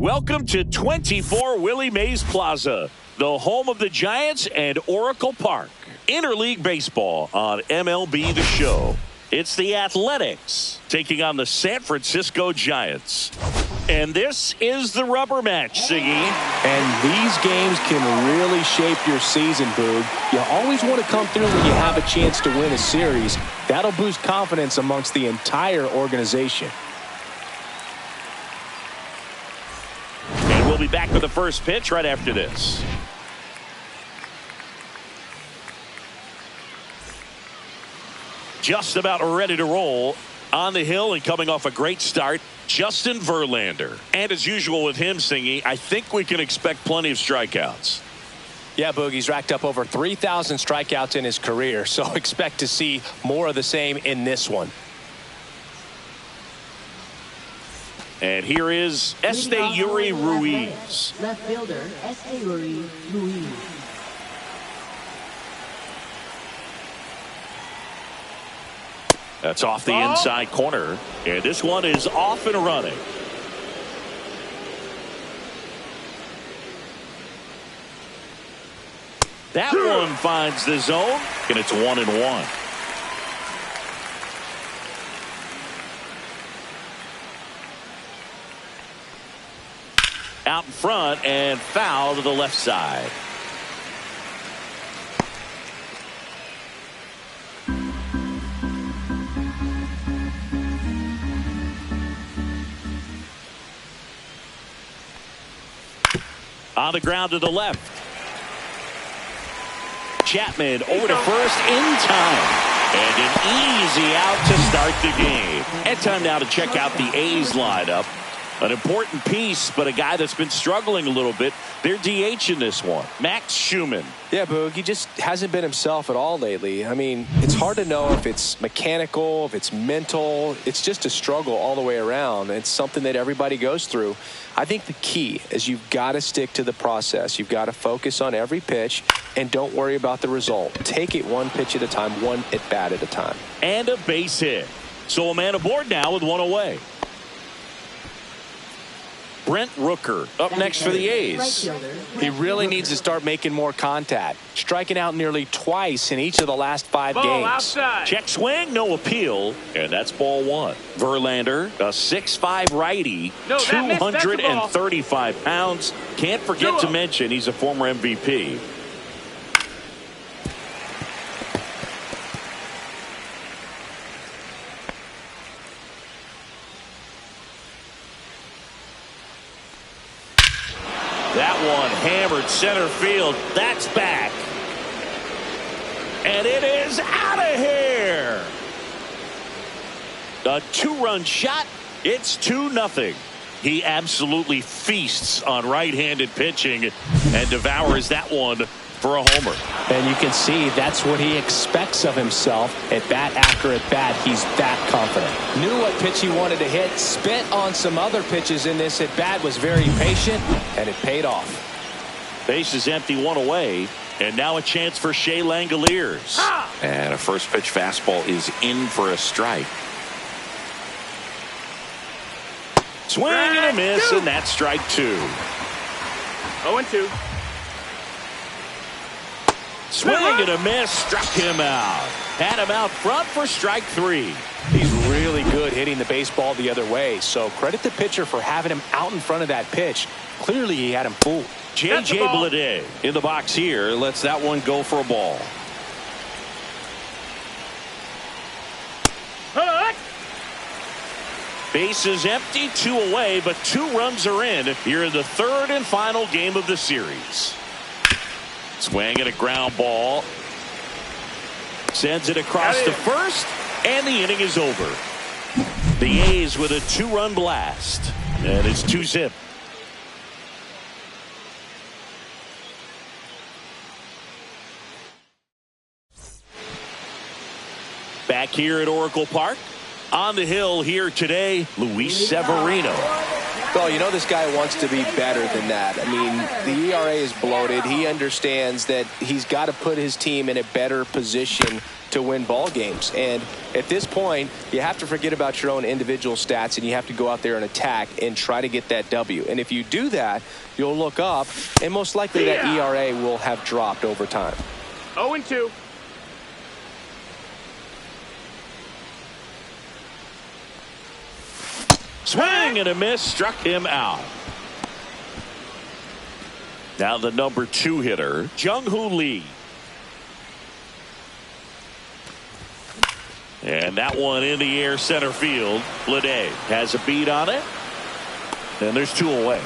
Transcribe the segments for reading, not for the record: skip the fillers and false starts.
Welcome to 24 Willie Mays Plaza, the home of the Giants and Oracle Park. Interleague baseball on MLB The Show. It's the Athletics taking on the San Francisco Giants. And this is the rubber match, Siggy. And these games can really shape your season, Boog. You always want to come through when you have a chance to win a series. That'll boost confidence amongst the entire organization. And we'll be back with the first pitch right after this. Just about ready to roll on the hill and coming off a great start, Justin Verlander. And as usual with him, Singy, I think we can expect plenty of strikeouts. Yeah, Boog, he's racked up over 3,000 strikeouts in his career, so expect to see more of the same in this one. And here is Esteury Ruiz. Left fielder, Esteury Ruiz. That's off the inside corner. And this one is off and running. That one finds the zone, and it's 1-1. Out in front and foul to the left side. On the ground to the left. Chapman over to first in time. And an easy out to start the game. And time now to check out the A's lineup. An important piece, but a guy that's been struggling a little bit. They're DH in this one. Max Schumann. Yeah, Boog, he just hasn't been himself at all lately. I mean, it's hard to know if it's mechanical, if it's mental. It's just a struggle all the way around. It's something that everybody goes through. I think the key is you've got to stick to the process. You've got to focus on every pitch and don't worry about the result. Take it one pitch at a time, one at bat at a time. And a base hit. So a man aboard now with one away. Brent Rooker up next for the A's. He really needs to start making more contact. Striking out nearly twice in each of the last 5 games. Outside. Check swing, no appeal, and that's ball 1. Verlander, a 6'5" righty, No, that missed. That's the ball. 235 pounds. Can't forget to mention he's a former MVP. That one hammered center field. That's back. And it is out of here. A 2-run shot. It's 2-0. He absolutely feasts on right-handed pitching and devours that one for a homer. And you can see that's what he expects of himself at bat after at bat. He's that confident. Knew what pitch he wanted to hit. Spent on some other pitches in this at bat. Was very patient, and it paid off. Base is empty, 1 away. And now a chance for Shea Langoliers. And a first pitch fastball is in for a strike. Swing and a miss, and that's strike 2. 0-2. Swing and a miss, struck him out. Had him out front for strike 3. He's really good hitting the baseball the other way, so credit the pitcher for having him out in front of that pitch. Clearly he had him fooled. J.J. Bleday in the box here lets that one go for a ball. Base is empty, 2 away, but 2 runs are in here in the 3rd and final game of the series. Swing and a ground ball. Sends it across to first, and the inning is over. The A's with a 2-run blast, and it's 2-zip. Back here at Oracle Park. On the hill here today, Luis Severino. Well, you know this guy wants to be better than that. I mean, the ERA is bloated. He understands that he's got to put his team in a better position to win ball games. And at this point, you have to forget about your own individual stats, and you have to go out there and attack and try to get that W. And if you do that, you'll look up, and most likely that ERA will have dropped over time. 0-2. Swing and a miss, struck him out. Now the number 2 hitter, Jung-Hoo Lee. And that one in the air center field. Lede has a beat on it. And there's 2 away.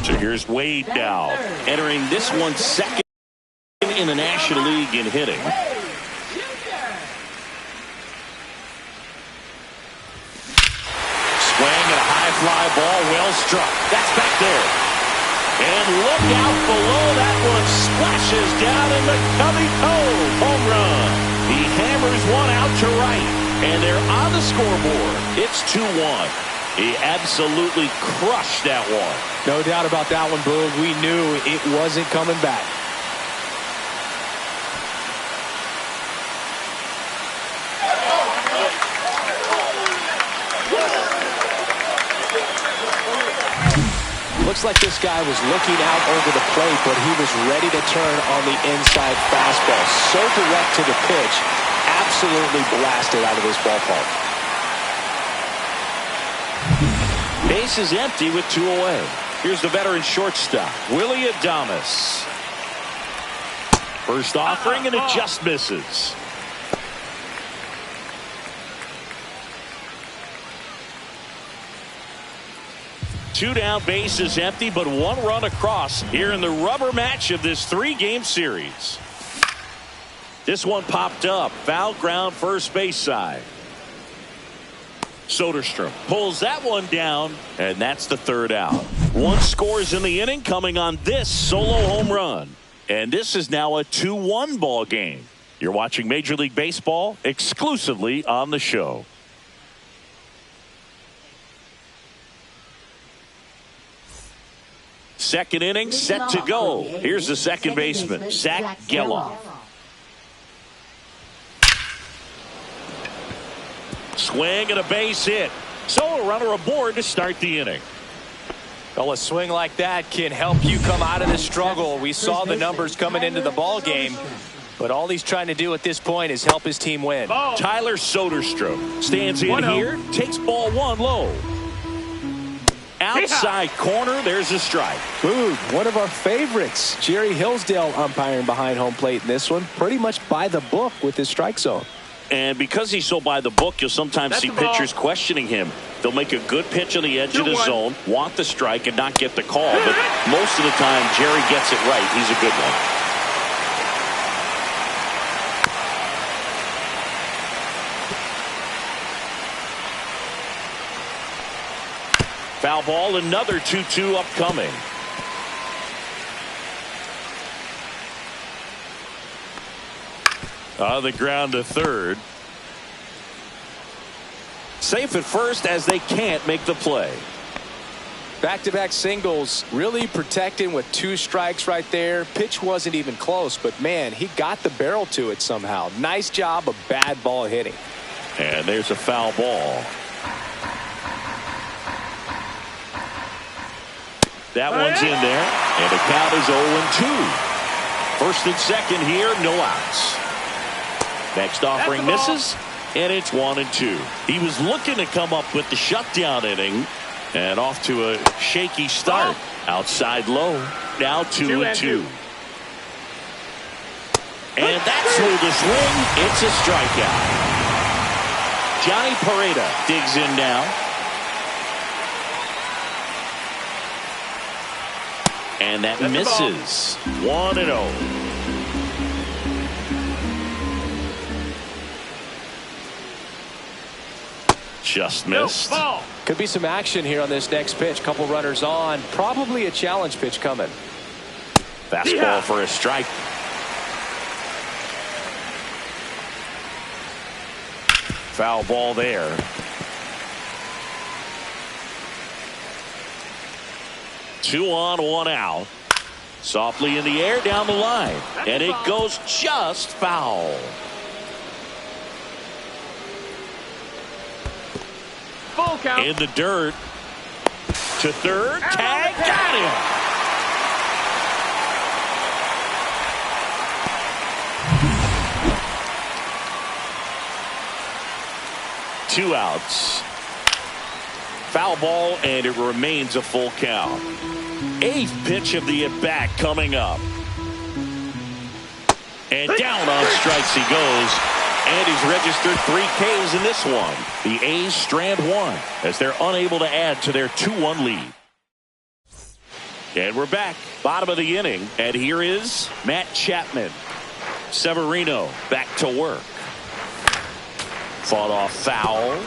So here's Wade now, entering this one second in the National League in hitting. Swing and a high fly ball, well struck. That's back there. And look out below, that one splashes down in the Cubby Cove. Home run. He hammers one out to right, and they're on the scoreboard. It's 2-1. He absolutely crushed that one. No doubt about that one, Boog. We knew it wasn't coming back. Looks like this guy was looking out over the plate, but he was ready to turn on the inside fastball. So direct to the pitch, absolutely blasted out of this ballpark. Base is empty with 2 away. Here's the veteran shortstop, Willie Adames. First offering, and it just misses. Two down, base is empty, but 1 run across here in the rubber match of this 3-game series. This one popped up, foul ground first base side. Soderstrom pulls that one down, and that's the 3rd out. 1 scores in the inning, coming on this solo home run. And this is now a 2-1 ball game. You're watching Major League Baseball exclusively on the show. Second inning set to go. Here's the second baseman, Zach Geloff. Swing and a base hit. So a runner aboard to start the inning. Well, a swing like that can help you come out of the struggle. We saw the numbers coming into the ball game, but all he's trying to do at this point is help his team win. Tyler Soderstrom stands in here, takes ball 1 low. Outside corner, there's a strike. Boog, one of our favorites. Jerry Hillsdale umpiring behind home plate in this one. Pretty much by the book with his strike zone. And because he's so by the book, you'll sometimes see pitchers questioning him. They'll make a good pitch on the edge of the zone, want the strike, and not get the call. But most of the time, Jerry gets it right. He's a good one. Foul ball, another 2-2 upcoming. On the ground to third. Safe at first as they can't make the play. Back-to-back singles, really protecting with 2 strikes right there. Pitch wasn't even close, but man, he got the barrel to it somehow. Nice job of bad ball hitting. And there's a foul ball. That one's in there, and the count is 0-2. First and second here, no outs. Next offering misses, and it's 1-2. He was looking to come up with the shutdown inning, and off to a shaky start. Outside low, now 2-2. And that's through the swing. It's a strikeout. Johnny Pareda digs in now. And that misses. 1-0. Just missed. Could be some action here on this next pitch. Couple runners on. Probably a challenge pitch coming. Fastball for a strike. Foul ball there. 2 on, 1 out. Softly in the air down the line. And it goes just foul. Full count. In the dirt. To third. Tag. Got him. Two outs. Foul ball, and it remains a full count. 8th pitch of the at-bat coming up. And down on strikes he goes. And he's registered 3 Ks in this one. The A's strand 1 as they're unable to add to their 2-1 lead. And we're back. Bottom of the inning. And here is Matt Chapman. Severino back to work. Fought off foul.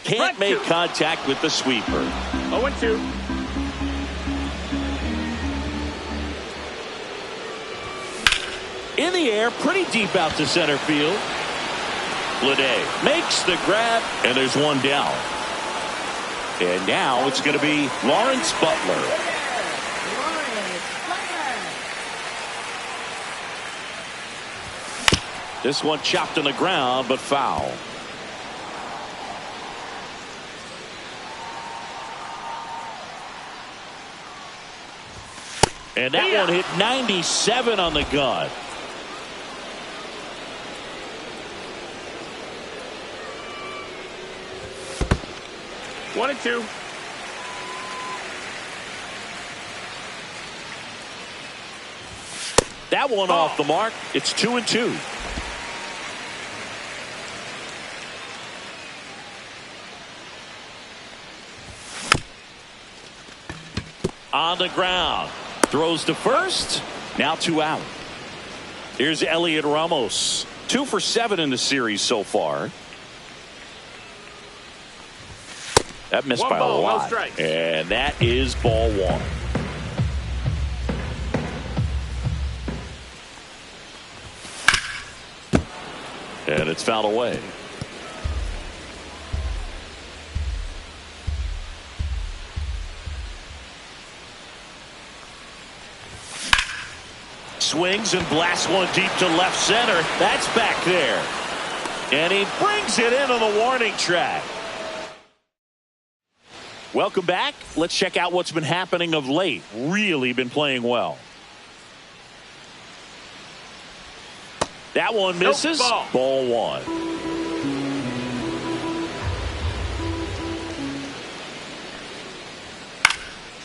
Can't make contact with the sweeper. 0-2. In the air, pretty deep out to center field. Lede makes the grab, and there's one down. And now it's going to be Lawrence Butler. This one chopped on the ground, but foul. And that one hit 97 on the gun. One and two. That one off the mark. It's 2-2. On the ground. Throws to first. Now 2 out. Here's Elliot Ramos. 2 for 7 in the series so far. That missed by a lot. And that is ball 1. And it's fouled away. Swings and blasts one deep to left center. That's back there. And he brings it into the warning track. Welcome back. Let's check out what's been happening of late. Really been playing well. That one misses. Nope, ball 1.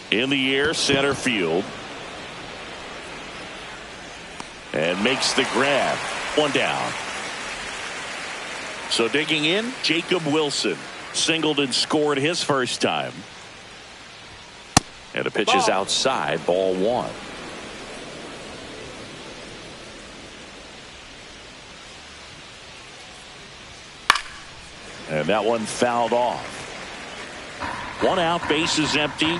In the air, center field. And makes the grab. 1 down. So digging in, Jacob Wilson. Singled and scored his first time. And the pitch is outside, ball 1. And that one fouled off. 1 out, base is empty.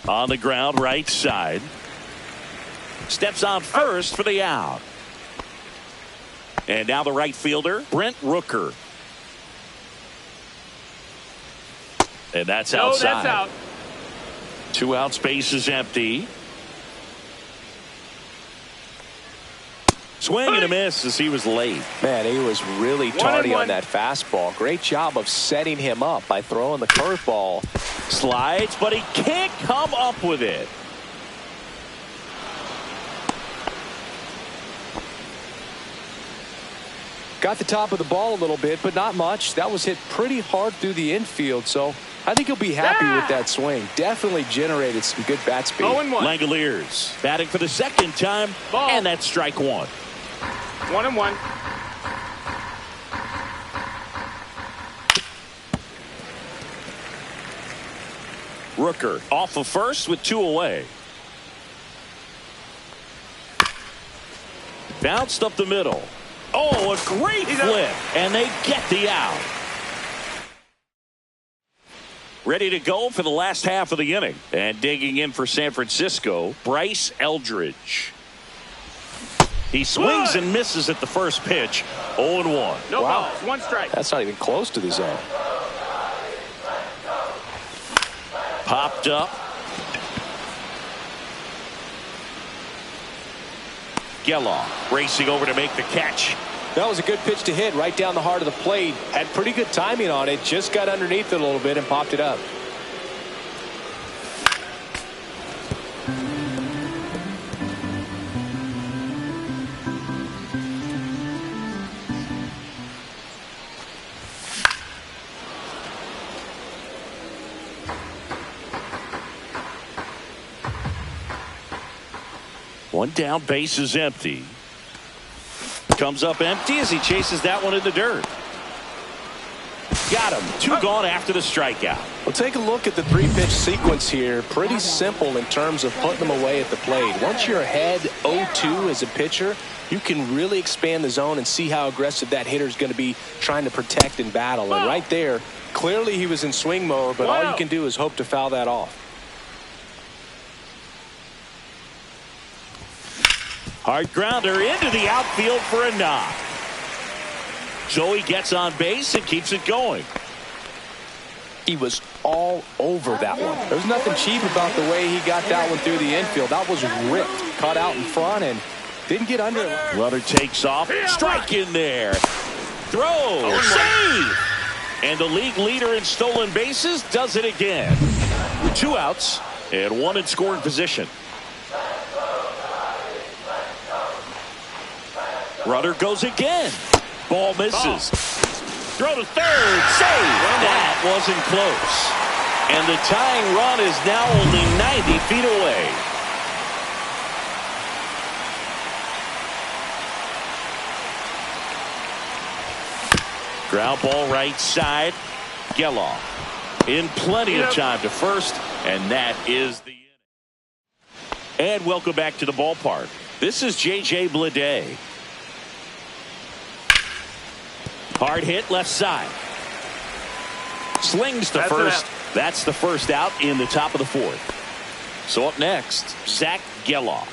On the ground, right side. Steps on first for the out. And now the right fielder, Brent Rooker. And that's outside. That's out. 2 outs, base is empty. Swing and a miss as he was late. Man, he was really tardy on that fastball. Great job of setting him up by throwing the curveball. Slides, but he can't come up with it. Got the top of the ball a little bit, but not much. That was hit pretty hard through the infield, so I think he'll be happy with that swing. Definitely generated some good bat speed. 0-1. Langoliers batting for the second time, and that's strike 1. 1-1. Rooker off of first with 2 away. Bounced up the middle. Oh, a great flip, and they get the out. Ready to go for the last half of the inning. And digging in for San Francisco, Bryce Eldridge. He swings and misses at the first pitch. 0-1. No balls. One strike. That's not even close to the zone. Popped up. Geloff racing over to make the catch. That was a good pitch to hit right down the heart of the plate. Had pretty good timing on it. Just got underneath it a little bit and popped it up. One down, base is empty. Comes up empty as he chases that one in the dirt. Got him. Two gone after the strikeout. Well, take a look at the three-pitch sequence here. Pretty simple in terms of putting them away at the plate. Once you're ahead 0-2 as a pitcher, you can really expand the zone and see how aggressive that hitter is going to be trying to protect and battle. And right there, clearly he was in swing mode, but all you can do is hope to foul that off. Hard grounder into the outfield for a knock. Joey gets on base and keeps it going. He was all over that one. There's nothing cheap about the way he got that one through the infield. That was ripped, caught out in front, and didn't get under it. Runner takes off. Strike in there. Throw. Save. And the league leader in stolen bases does it again. 2 outs and 1 in scoring position. Runner goes again. Ball misses. Throw to third. Save. That wasn't close. And the tying run is now only 90 feet away. Ground ball right side. Geloff in plenty of time to first, and that is the inning. And welcome back to the ballpark. This is J.J. Bleday. Hard hit left side. Slings to first. That's the first out in the top of the 4th. So up next, Zach Geloff.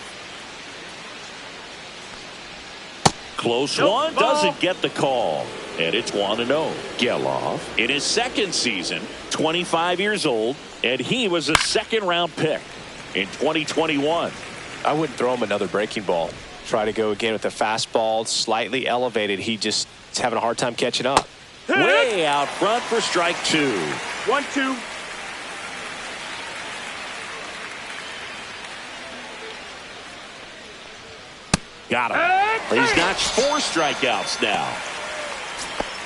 Close one. Doesn't get the call. And it's 1-0. Geloff in his second season, 25 years old, and he was a second-round pick in 2021. I wouldn't throw him another breaking ball. Try to go again with the fastball, slightly elevated. He just is having a hard time catching up. Way out front for strike 2. 1-2. Got him. He's notched 4 strikeouts now.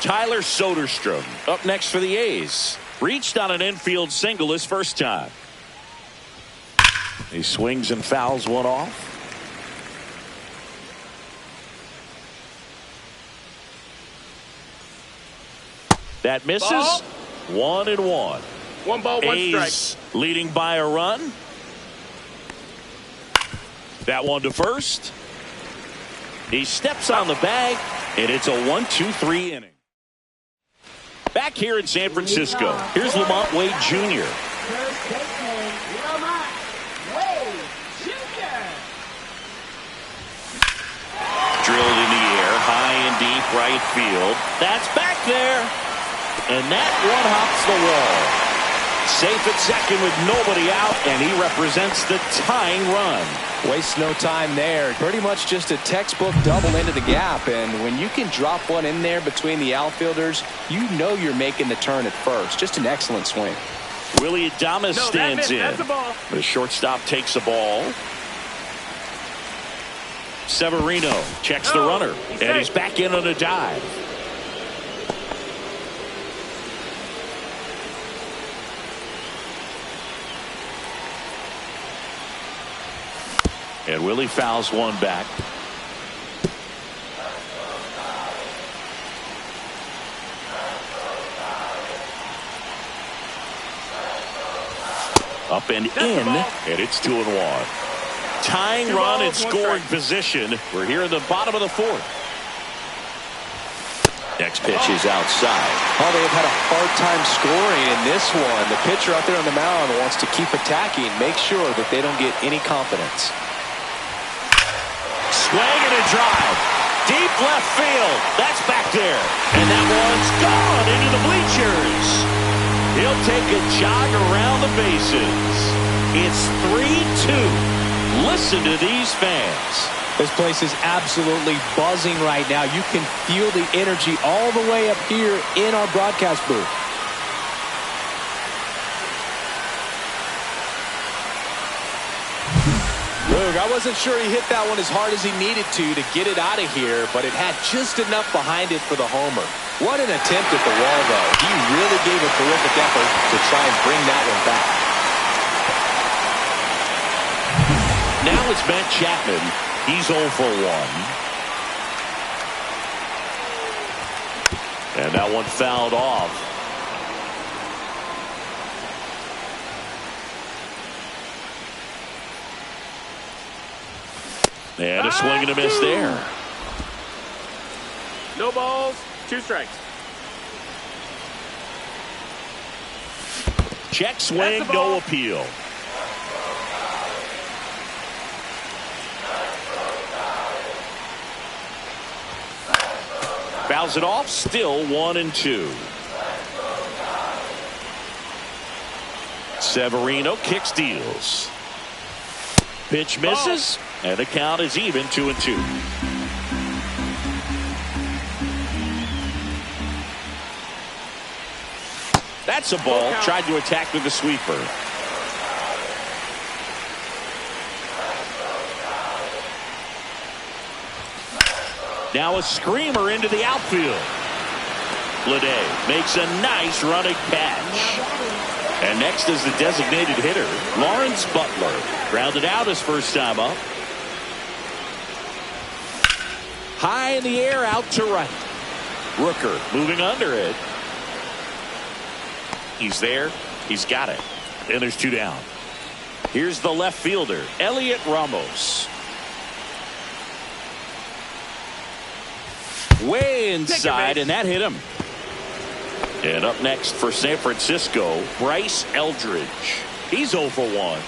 Tyler Soderstrom up next for the A's. Reached on an infield single his first time. He swings and fouls one off. That misses. 1-1. 1 ball, 1 A's strike. leading by a run. That one to first. He steps on the bag, and it's a 1-2-3 inning. Back here in San Francisco, here's Lamont Wade Jr. First baseman, Lamont Wade Jr. Drilled in the air, high and deep right field. That's back there. And that one hops the wall. Safe at second with nobody out, and he represents the tying run. Wastes no time there. Pretty much just a textbook double into the gap. And when you can drop one in there between the outfielders, you know you're making the turn at first. Just an excellent swing. Willie Adames stands in. That's a ball. The shortstop takes the ball. Severino checks the runner, and he's back in on a dive. And Willie fouls one back. Up and in, and it's 2-1. Tying run and scoring position. We're here in the bottom of the 4th. Next pitch is outside. Oh, they have had a hard time scoring in this one. The pitcher out there on the mound wants to keep attacking, make sure that they don't get any confidence. swing and a drive. Deep left field. That's back there. And that one's gone into the bleachers. He'll take a jog around the bases. It's 3-2. Listen to these fans. This place is absolutely buzzing right now. You can feel the energy all the way up here in our broadcast booth. Look, I wasn't sure he hit that one as hard as he needed to get it out of here, but it had just enough behind it for the homer. What an attempt at the wall, though. He really gave a terrific effort to try and bring that one back. Now it's Matt Chapman. He's 0 for 1. And that one fouled off. And a swing and a miss there. No balls, 2 strikes. Check swing, no appeal. Fouls it off, still 1-2. Severino kicks, deals. Pitch misses, and the count is even 2-2. That's a ball. Tried to attack with the sweeper. Now a screamer into the outfield. Lede makes a nice running catch. And next is the designated hitter, Lawrence Butler. Grounded out his first time up. High in the air, out to right. Rooker moving under it. He's there. He's got it. And there's 2 down. Here's the left fielder, Elliot Ramos. Way inside, and that hit him. And up next for San Francisco, Bryce Eldridge. He's 0 for 1.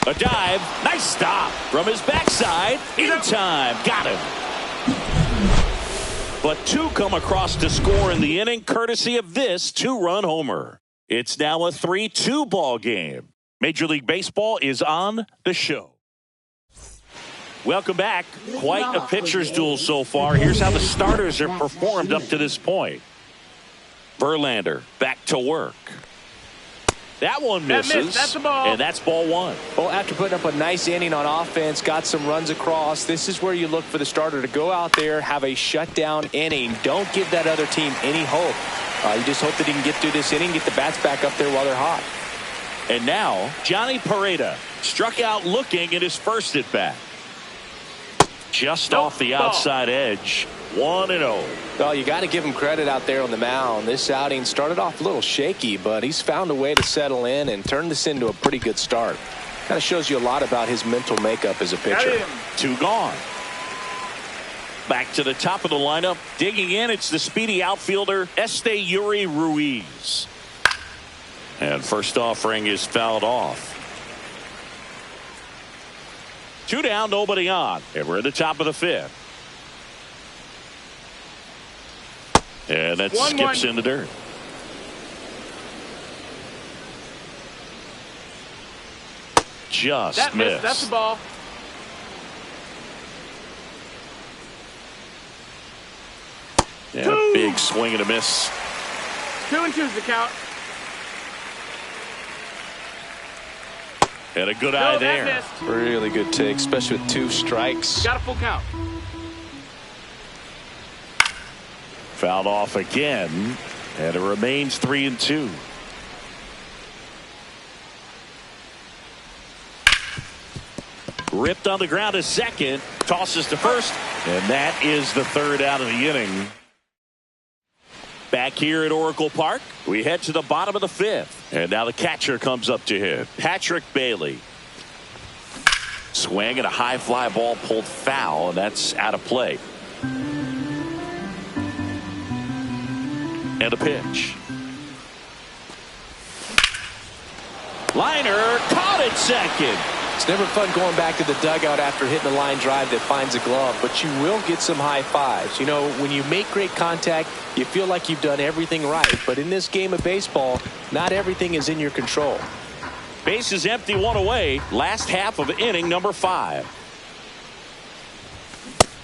A dive. Nice stop from his backside. In time. Got him. But 2 come across to score in the inning, courtesy of this 2-run homer. It's now a 3-2 ball game. Major League Baseball is on the show. Welcome back. Quite a pitcher's duel so far. Here's how the starters have performed up to this point. Verlander back to work. That one misses. That's the ball. And that's ball 1. Well, after putting up a nice inning on offense, got some runs across, this is where you look for the starter to go out there, have a shutdown inning. Don't give that other team any hope. You just hope that he can get through this inning, get the bats back up there while they're hot. And now, Johnny Pereda struck out looking at his first at-bat. Just off the outside edge. 1-0. Well, you got to give him credit out there on the mound. This outing started off a little shaky, but he's found a way to settle in and turn this into a pretty good start. Kind of shows you a lot about his mental makeup as a pitcher. 2 gone. Back to the top of the lineup. Digging in, it's the speedy outfielder, Esteury Ruiz. And first offering is fouled off. 2 down, nobody on. And we're at the top of the 5th. And that skips in the dirt. Just missed. That's the ball. And a big swing and a miss. 2-2's the count. And a good eye there. Missed. Really good take, especially with 2 strikes. Got a full count. Fouled off again, and it remains 3-2. Ripped on the ground to second, tosses to first, and that is the 3rd out of the inning. Back here at Oracle Park, we head to the bottom of the 5th, and now the catcher comes up to hit, Patrick Bailey. Swing and a high fly ball pulled foul, and that's out of play. And a pitch. Liner caught at second. It's never fun going back to the dugout after hitting a line drive that finds a glove, but you will get some high fives. You know, when you make great contact, you feel like you've done everything right. But in this game of baseball, not everything is in your control. Base is empty, one away. Last half of inning number 5.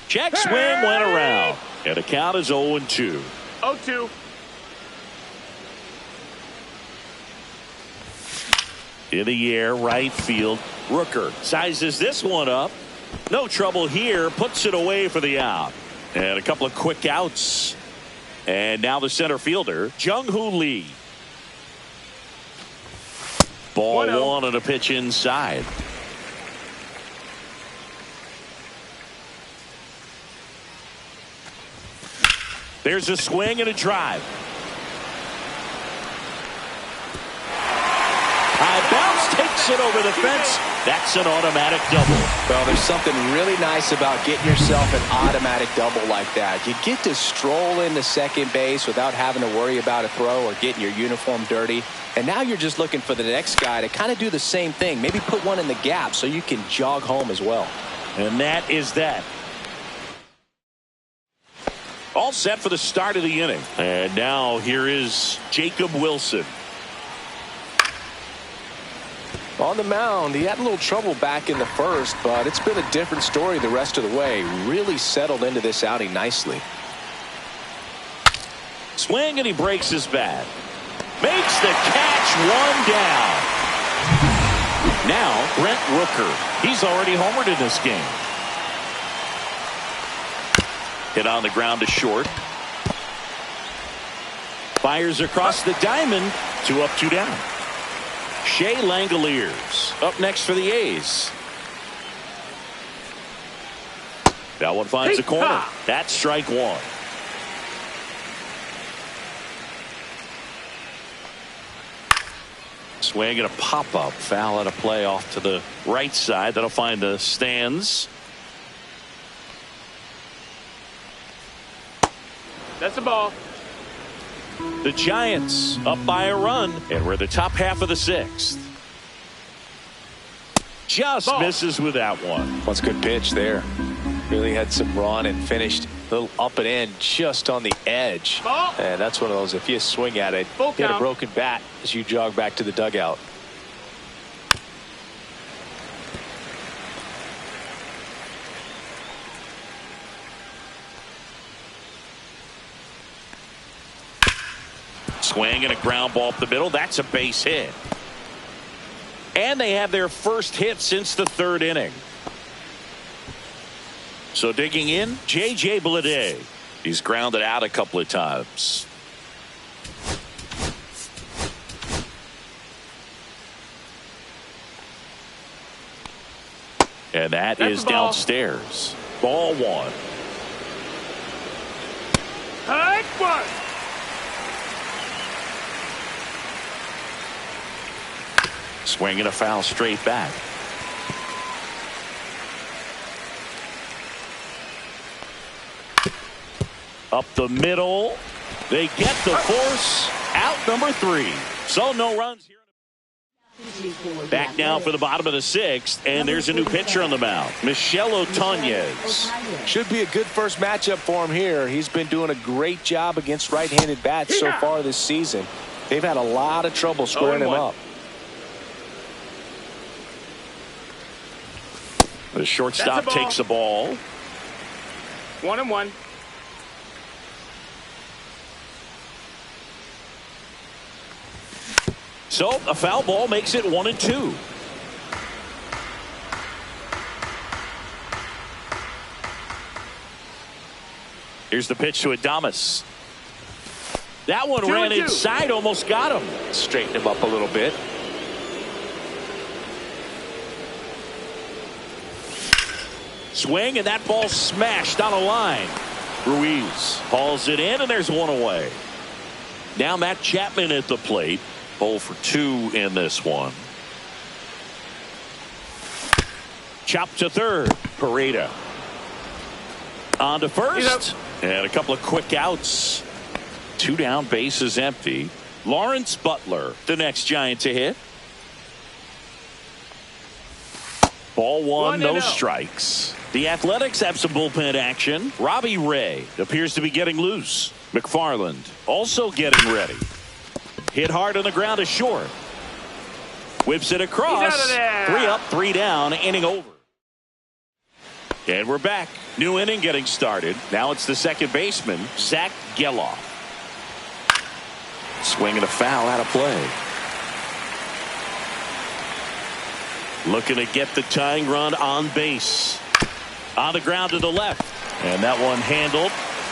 Check swing went around. And the count is 0-2. 0-2. In the air, right field. Rooker sizes this one up. No trouble here. Puts it away for the out. And a couple of quick outs. And now the center fielder, Jung-Hoo Lee. Ball 1-0. one on a pitch inside. There's a swing and a drive. High bounce, takes it over the fence. That's an automatic double. Well, there's something really nice about getting yourself an automatic double like that. You get to stroll into second base without having to worry about a throw or getting your uniform dirty. And now you're just looking for the next guy to kind of do the same thing. Maybe put one in the gap so you can jog home as well. And that is that. All set for the start of the inning. And now here is Jacob Wilson. On the mound, he had a little trouble back in the first, but it's been a different story the rest of the way. Really settled into this outing nicely. Swing, and he breaks his bat. Makes the catch, one down. Now Brent Rooker. He's already homered in this game. Hit on the ground to short. Fires across the diamond. 2 up, 2 down. Shea Langoliers up next for the A's. That one finds the corner. That's strike 1. Swing and a pop-up. Foul out of play off to the right side. That'll find the stands. That's the ball. The Giants up by a run, and we're the top half of the 6th. Just misses with that one. That's a good pitch there. Really had some run and finished a little up and in just on the edge. And that's one of those, if you swing at it, hit a broken bat as you jog back to the dugout. Swing and a ground ball up the middle. That's a base hit. And they have their first hit since the 3rd inning. So digging in, J.J. Bleday. He's grounded out a couple of times. And that's is downstairs. Ball 1. High one. Swing and a foul straight back. Up the middle. They get the force. Out number 3. So no runs here. Back now for the bottom of the 6th. And there's a new pitcher on the mound. Michel Otonez. Should be a good first matchup for him here. He's been doing a great job against right-handed bats so far this season. They've had a lot of trouble squaring him up. The shortstop takes the ball. 1-1. So a foul ball makes it 1-2. Here's the pitch to Adames. That one ran inside, almost got him. Straighten him up a little bit. Swing, and that ball smashed on a line. Ruiz hauls it in, and there's one away. Now Matt Chapman at the plate. 0 for 2 in this one. Chop to third. Pareda. On to first. And a couple of quick outs. 2 down, bases empty. Lawrence Butler, the next Giant to hit. Ball one, no 1-0. strikes. The Athletics have some bullpen action. Robbie Ray appears to be getting loose. McFarland also getting ready. Hit hard on the ground to short. Whips it across. He's out of there. 3 up, 3 down, inning over. And we're back. New inning getting started. Now it's the second baseman, Zach Geloff. Swinging a foul out of play. Looking to get the tying run on base. On the ground to the left. And that one handled.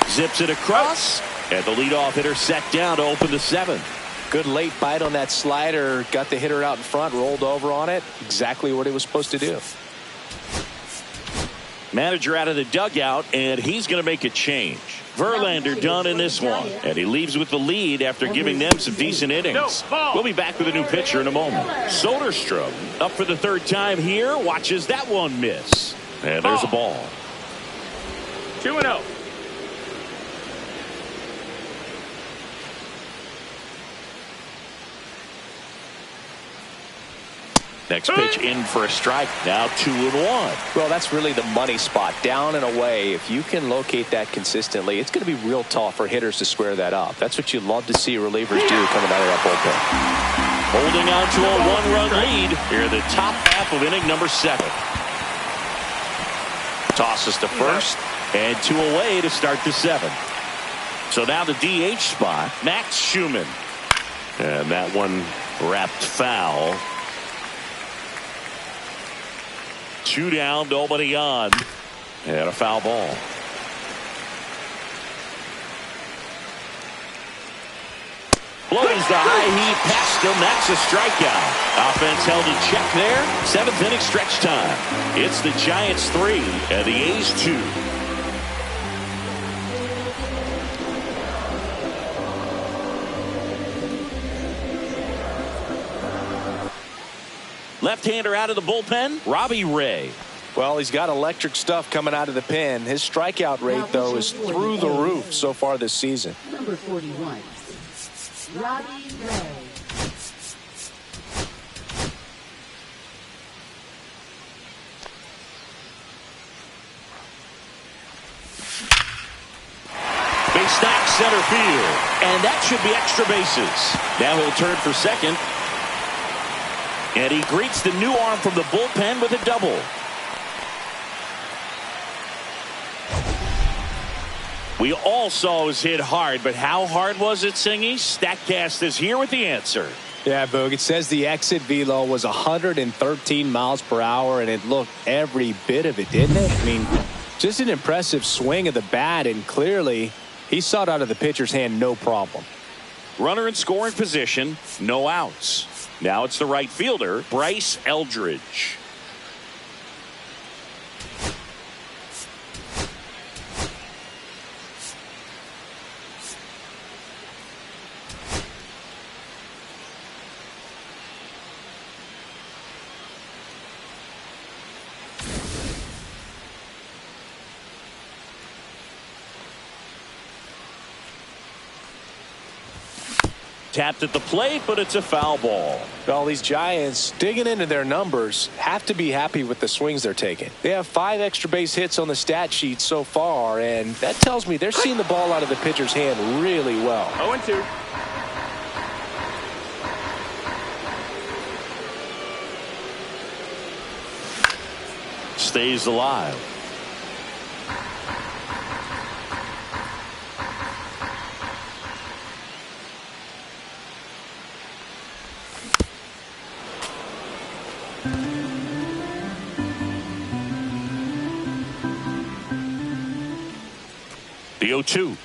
Zips it across. And the leadoff hitter set down to open the 7th. Good late bite on that slider. Got the hitter out in front. Rolled over on it. Exactly what he was supposed to do. Manager out of the dugout, and he's going to make a change. Verlander done in this one, and he leaves with the lead after giving them some decent innings. We'll be back with a new pitcher in a moment. Soderstrom up for the 3rd time here, watches that one miss. And there's a ball. 2-0. Next pitch in for a strike. Now 2-1. Well, that's really the money spot. Down and away. If you can locate that consistently, it's going to be real tough for hitters to square that up. That's what you love to see relievers do coming out of that bullpen. Holding on to a 1-run lead here in the top half of inning number 7. Tosses to first and 2 away to start the 7th. So now the DH spot, Max Schumann. And that one wrapped foul. 2 down, nobody on, and a foul ball. Blows the high heat past him. That's a strikeout. Offense held in check there. 7th inning stretch time. It's the Giants 3 and the A's 2. Left-hander out of the bullpen, Robbie Ray. Well, he's got electric stuff coming out of the pen. His strikeout rate, though, is through the roof so far this season. Number 41, Robbie Ray. Base knock center field. And that should be extra bases. Now he'll turn for second. And he greets the new arm from the bullpen with a double. We all saw it was hit hard, but how hard was it, Singy? StatCast is here with the answer. Yeah, Boog, it says the exit velo was 113 miles per hour, and it looked every bit of it, didn't it? I mean, just an impressive swing of the bat, and clearly he saw it out of the pitcher's hand no problem. Runner in scoring position, no outs. Now it's the right fielder, Bryce Eldridge. Tapped at the plate, but it's a foul ball. Well, these Giants, digging into their numbers, have to be happy with the swings they're taking. They have 5 extra base hits on the stat sheet so far, and that tells me they're seeing the ball out of the pitcher's hand really well. 0-2. Stays alive. The 0-2.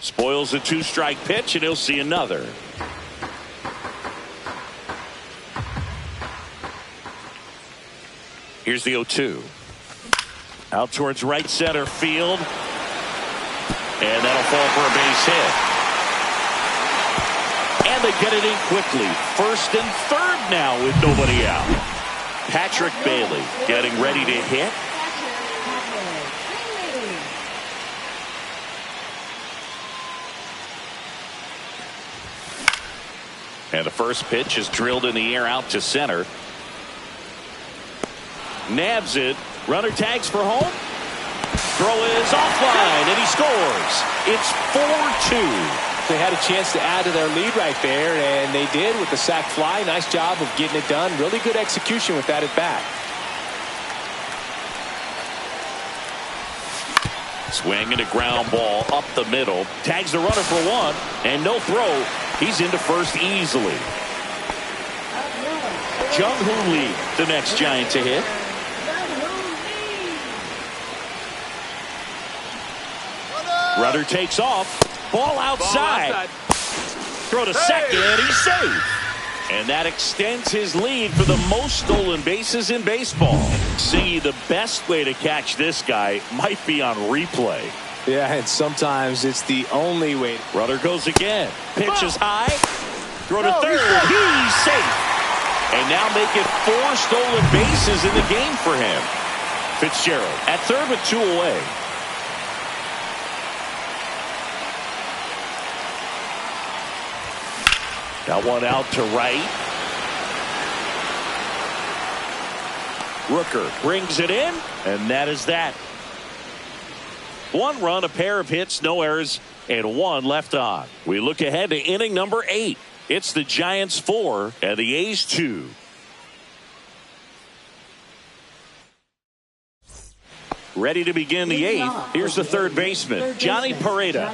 Spoils the 2-strike pitch, and he'll see another. Here's the 0-2. Out towards right center field. And that'll fall for a base hit. And they get it in quickly. 1st and 3rd now with nobody out. Patrick Bailey getting ready to hit. And the first pitch is drilled in the air out to center. Nabs it. Runner tags for home. Throw is offline, and he scores. It's 4-2. They had a chance to add to their lead right there, and they did with the sac fly. Nice job of getting it done. Really good execution with that at bat. Swing and a ground ball up the middle. Tags the runner for one, and no throw. He's into first easily. Jung-Hoo Lee, the next Giant to hit. Runner takes off. Ball outside. Throw to second, and he's safe. And that extends his lead for the most stolen bases in baseball. See, the best way to catch this guy might be on replay. Yeah, and sometimes it's the only way. Runner goes again. Pitch is high. Throw to third. He's safe. And now make it 4 stolen bases in the game for him. Fitzgerald at third with 2 away. Got one out to right. Rooker brings it in, and that is that. 1 run, a pair of hits, no errors, and 1 left on. We look ahead to inning number 8. It's the Giants 4 and the A's 2. Ready to begin the 8th. Here's the third baseman, Johnny Pareda.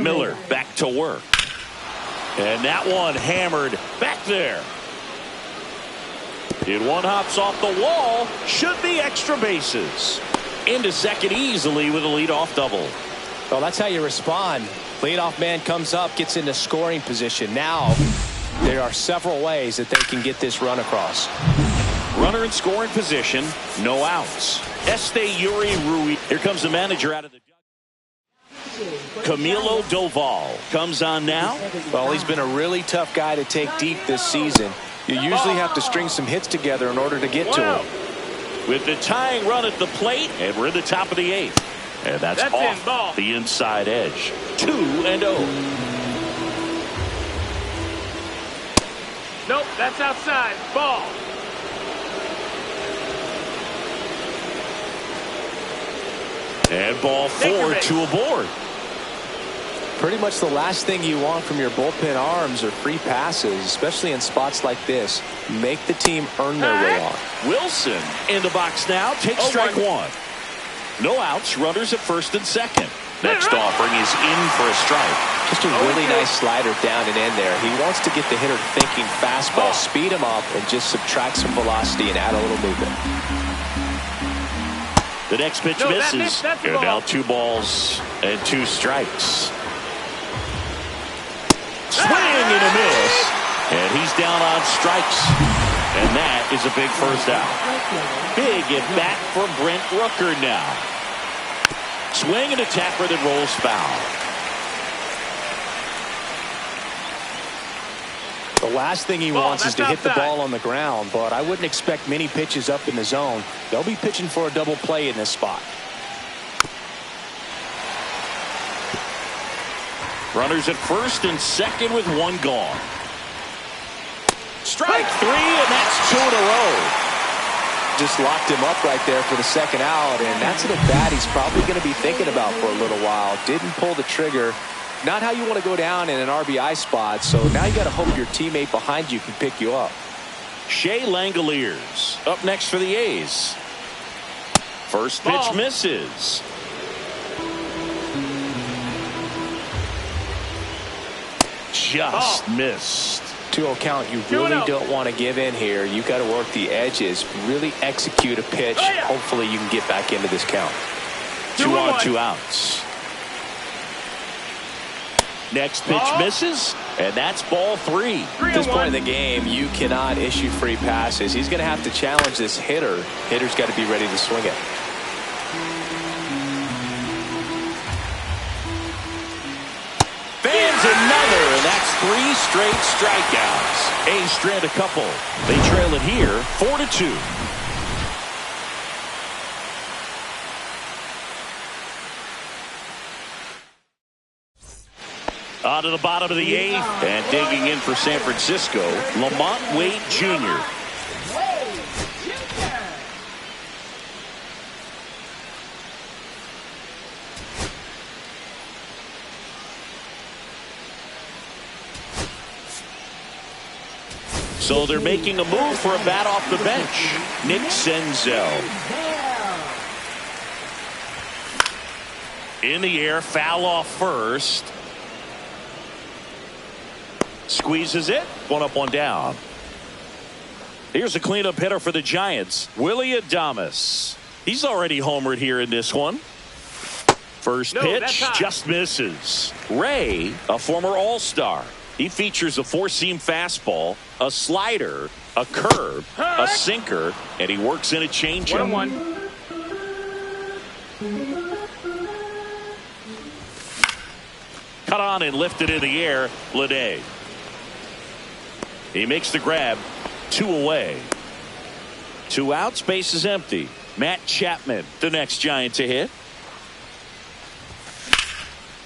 Miller back to work. And that one hammered back there. It one hops off the wall. Should be extra bases. Into second easily with a leadoff double. Well, that's how you respond. Leadoff man comes up, gets into scoring position. Now there are several ways that they can get this run across. Runner in scoring position. No outs. Yuri Rui. Here comes the manager out of the... Camilo Doval comes on now. Well, he's been a really tough guy to take deep this season. You usually have to string some hits together in order to get to him. With the tying run at the plate, and we're in the top of the 8th. And that's off the inside edge. 2-0. Nope, that's outside. Ball. And ball 4, 2 aboard. Pretty much the last thing you want from your bullpen arms are free passes, especially in spots like this. Make the team earn their way on. Wilson in the box now. Takes strike 1. No outs. Runners at first and second. Next offering is in for a strike. Just a really nice slider down and in there. He wants to get the hitter thinking fastball, speed him up, and just subtract some velocity and add a little movement. The next pitch misses. And now 2 balls and 2 strikes. Swing and a miss. And he's down on strikes. And that is a big first out. Big at bat for Brent Rooker now. Swing and a tapper that rolls foul. The last thing he wants is to hit the ball on the ground, but I wouldn't expect many pitches up in the zone. They'll be pitching for a double play in this spot. Runners at first and second with 1 gone. Strike 3, and that's 2 in a row. Just locked him up right there for the second out, and that's an at-bat he's probably going to be thinking about for a little while. Didn't pull the trigger. Not how you want to go down in an RBI spot, so now you got to hope your teammate behind you can pick you up. Shea Langoliers up next for the A's. First pitch misses. Just missed. 2-0 count. You really don't want to give in here. You got to work the edges, really execute a pitch. Hopefully you can get back into this count. 2 on, 2 outs. Next pitch misses, and that's ball 3. At this point in the game, you cannot issue free passes. He's going to have to challenge this hitter. Hitter's got to be ready to swing it. Fans another, and that's 3 straight strikeouts. A's strand a couple. They trail it here, 4-2. On to the bottom of the 8th, and digging in for San Francisco, Lamont Wade Jr. So they're making a move for a bat off the bench. Nick Senzel. In the air, foul off first. Squeezes it. One up, one down. Here's a cleanup hitter for the Giants, Willie Adames. He's already homered here in this one. First pitch just misses. Ray, a former All-Star. He features a four-seam fastball, a slider, a curve, a sinker, and he works in a changeup. 1-1. Cut on and lifted in the air, Lede. He makes the grab. 2 away. 2 outs, base is empty. Matt Chapman, the next Giant to hit.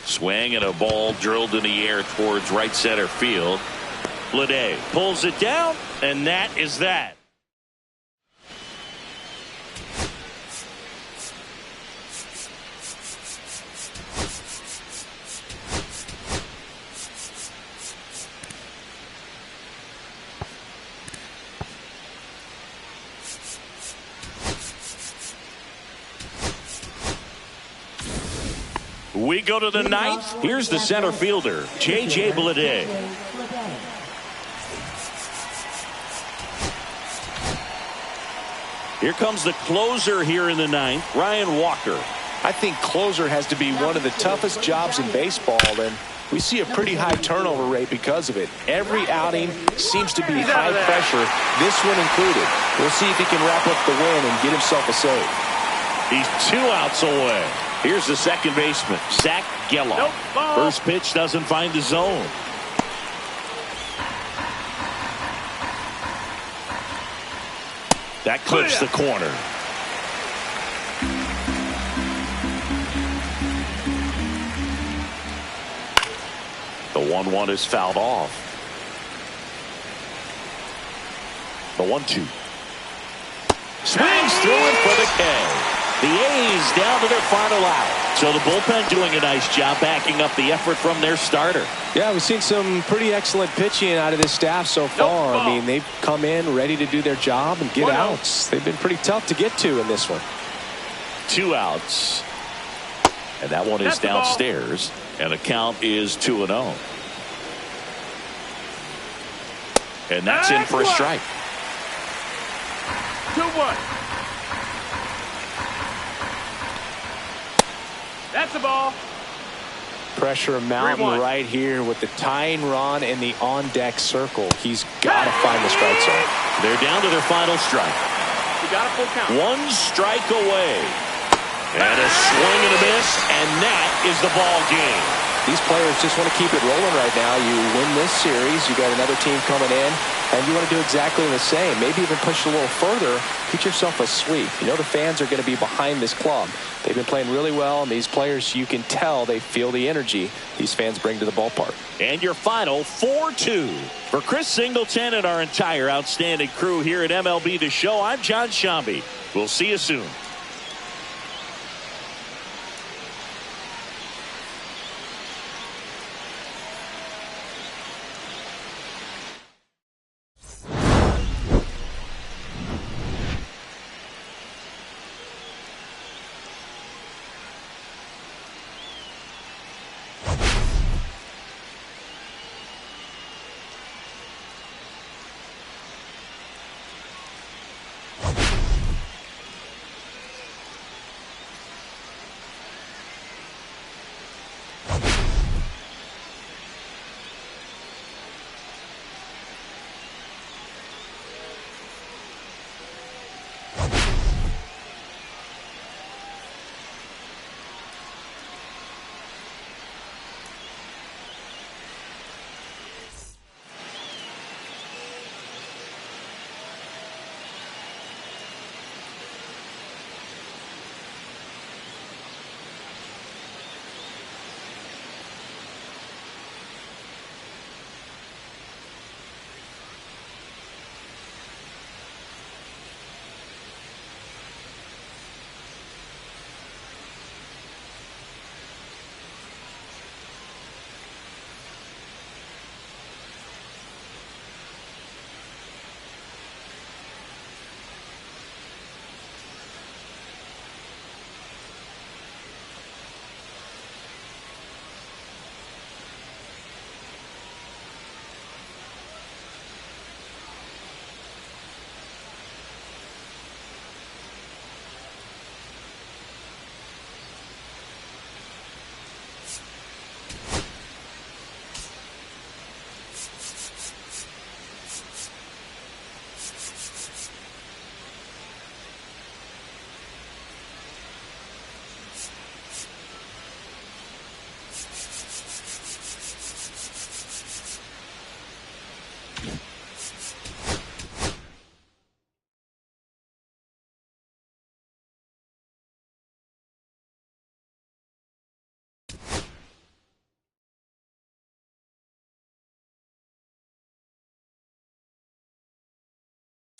Swing and a ball drilled in the air towards right center field. Lede pulls it down, and that is that. We go to the 9th. Here's the center fielder, J.J. Bleday. Here comes the closer here in the 9th, Ryan Walker. I think closer has to be one of the toughest jobs in baseball, and we see a pretty high turnover rate because of it. Every outing seems to be high pressure, this one included. We'll see if he can wrap up the win and get himself a save. He's 2 outs away. Here's the second baseman, Zach Geloff. Nope. First pitch doesn't find the zone. That clips the corner. The 1-1 is fouled off. The 1-2. Swings through it for the K. The A's down to their final out. So the bullpen doing a nice job backing up the effort from their starter. Yeah, we've seen some pretty excellent pitching out of this staff so far. I mean, they've come in ready to do their job and get outs. They've been pretty tough to get to in this one. 2 outs. And that one is downstairs. And the count is 2-0. And that's in for a strike. 2-1. That's the ball. Pressure mountain right here with the tying run in the on-deck circle. He's got to find the strike zone. They're down to their final strike. You got a full count. 1 strike away. And a swing and a miss, and that is the ball game. These players just want to keep it rolling right now. You win this series, you got another team coming in, and you want to do exactly the same. Maybe even push a little further, get yourself a sweep. You know the fans are going to be behind this club. They've been playing really well, and these players, you can tell they feel the energy these fans bring to the ballpark. And your final 4-2. For Chris Singleton and our entire outstanding crew here at MLB The Show, I'm John Shambi. We'll see you soon.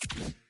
you